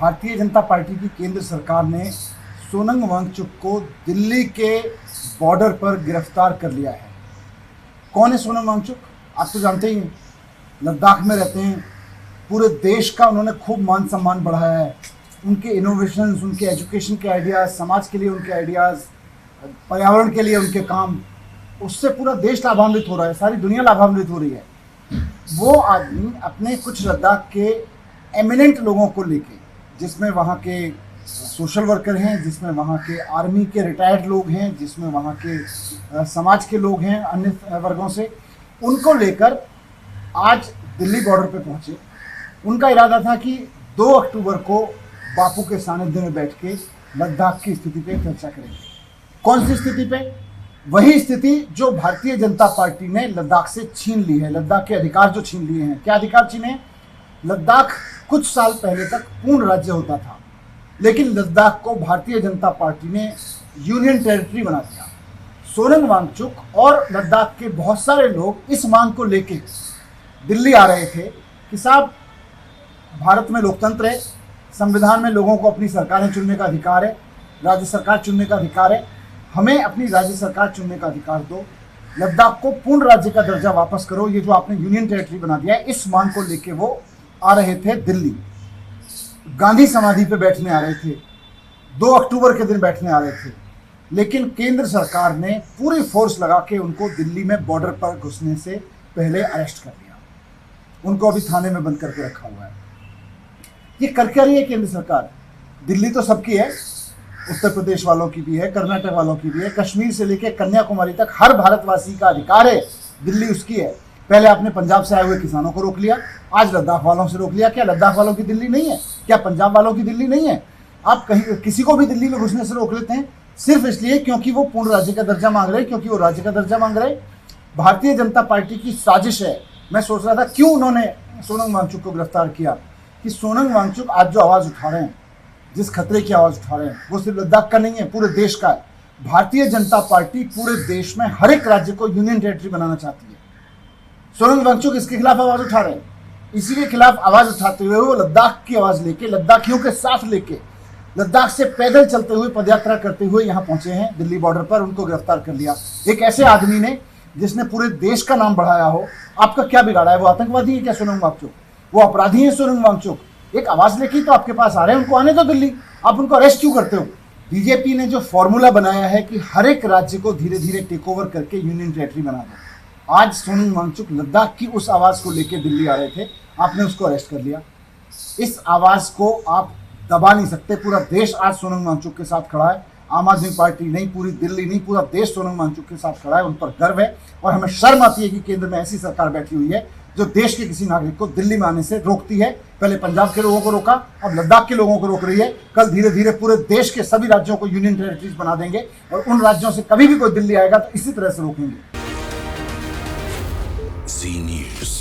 Bharatiya Janata party की केंद्र सरकार ने सोनम वांगचुक को दिल्ली के बॉर्डर पर गिरफ्तार कर लिया है। कौन है सोनम वांगचुक? आप तो जानते ही हैं, लद्दाख में रहते हैं। पूरे देश का उन्होंने खूब मान सम्मान बढ़ाया है। उनके इनोवेशंस, उनके एजुकेशन के आइडियाज़, समाज के लिए उनके आइडियाज़, पर्यावरण के लिए उनके काम, उससे पूरा देश लाभान्वित हो रहा है, सारी दुनिया लाभान्वित हो रही है। वो आदमी अपने कुछ लद्दाख के एमिनेंट लोगों को लेके, जिसमें वहाँ के सोशल वर्कर हैं, जिसमें वहाँ के आर्मी के रिटायर्ड लोग हैं, जिसमें वहाँ के समाज के लोग हैं अन्य वर्गों से, उनको लेकर आज दिल्ली बॉर्डर पे पहुँचे। उनका इरादा था कि 2 अक्टूबर को बापू के सानिध्य में बैठ के लद्दाख की स्थिति पे चर्चा करेंगे। कौन सी स्थिति पे? वही स्थिति जो भारतीय जनता पार्टी ने लद्दाख से छीन ली है, लद्दाख के अधिकार जो छीन लिए हैं। क्या अधिकार छीने? लद्दाख कुछ साल पहले तक पूर्ण राज्य होता था, लेकिन लद्दाख को भारतीय जनता पार्टी ने यूनियन टेरिटरी बना दिया। सोनम वांगचुक और लद्दाख के बहुत सारे लोग इस मांग को लेके दिल्ली आ रहे थे कि साहब, भारत में लोकतंत्र है, संविधान में लोगों को अपनी सरकारें चुनने का अधिकार है, राज्य सरकार चुनने का अधिकार है, हमें अपनी राज्य सरकार चुनने का अधिकार दो, लद्दाख को पूर्ण राज्य का दर्जा वापस करो, ये जो आपने यूनियन टेरिटरी बना दिया है। इस मांग को लेके वो आ रहे थे दिल्ली, गांधी समाधि पे बैठने आ रहे थे, 2 अक्टूबर के दिन बैठने आ रहे थे। लेकिन केंद्र सरकार ने पूरी फोर्स लगा के उनको दिल्ली में बॉर्डर पर घुसने से पहले अरेस्ट कर लिया। उनको अभी थाने में बंद करके रखा हुआ है। ये कर क्या रही है केंद्र सरकार? दिल्ली तो सबकी है, उत्तर प्रदेश वालों की भी है, कर्नाटक वालों की भी है, कश्मीर से लेकर कन्याकुमारी तक हर भारतवासी का अधिकार है, दिल्ली उसकी है। पहले आपने पंजाब से आए हुए किसानों को रोक लिया, आज लद्दाख वालों से रोक लिया। क्या लद्दाख वालों की दिल्ली नहीं है? क्या पंजाब वालों की दिल्ली नहीं है? आप कहीं किसी को भी दिल्ली में घुसने से रोक लेते हैं सिर्फ इसलिए क्योंकि वो पूर्ण राज्य का दर्जा मांग रहे हैं, क्योंकि वो राज्य का दर्जा मांग रहे हैं। भारतीय जनता पार्टी की साजिश है। मैं सोच रहा था क्यों उन्होंने सोनम वांगचुक को गिरफ्तार किया, कि सोनम वांगचुक आज जो आवाज़ उठा रहे हैं, जिस खतरे की आवाज़ उठा रहे हैं, वो सिर्फ लद्दाख का नहीं है, पूरे देश का है। भारतीय जनता पार्टी पूरे देश में हर एक राज्य को यूनियन टेरिटरी बनाना चाहती है। सोनम वांगचुक इसके खिलाफ आवाज़ उठा रहे हैं। इसी के खिलाफ आवाज़ उठाते हुए वो लद्दाख की आवाज़ लेके, लद्दाखियों के साथ लेके, लद्दाख से पैदल चलते हुए, पदयात्रा करते हुए यहाँ पहुंचे हैं दिल्ली बॉर्डर पर। उनको गिरफ्तार कर लिया एक ऐसे आदमी ने जिसने पूरे देश का नाम बढ़ाया हो। आपका क्या बिगाड़ा है? वो आतंकवादी है क्या सोनम वांगचुक? वो अपराधी है सोनम वांगचुक? एक आवाज़ लेके तो आपके पास आ रहे हैं, उनको आने दो दिल्ली। आप उनको अरेस्ट क्यों करते हो? बीजेपी ने जो फॉर्मूला बनाया है कि हर एक राज्य को धीरे धीरे टेक ओवर करके यूनियन टेरिटरी बना दो। आज सोनम वांगचुक लद्दाख की उस आवाज़ को लेकर दिल्ली आ रहे थे, आपने उसको अरेस्ट कर लिया। इस आवाज़ को आप दबा नहीं सकते। पूरा देश आज सोनम वांगचुक के साथ खड़ा है। आम आदमी पार्टी नहीं, पूरी दिल्ली नहीं, पूरा देश सोनम वांगचुक के साथ खड़ा है। उन पर गर्व है और हमें शर्म आती है कि केंद्र में ऐसी सरकार बैठी हुई है जो देश के किसी नागरिक को दिल्ली में आने से रोकती है। पहले पंजाब के लोगों को रोका, अब लद्दाख के लोगों को रोक रही है। कल धीरे धीरे पूरे देश के सभी राज्यों को यूनियन टेरिटरीज बना देंगे और उन राज्यों से कभी भी कोई दिल्ली आएगा तो इसी तरह से रोकेंगे। जी न्यूज़।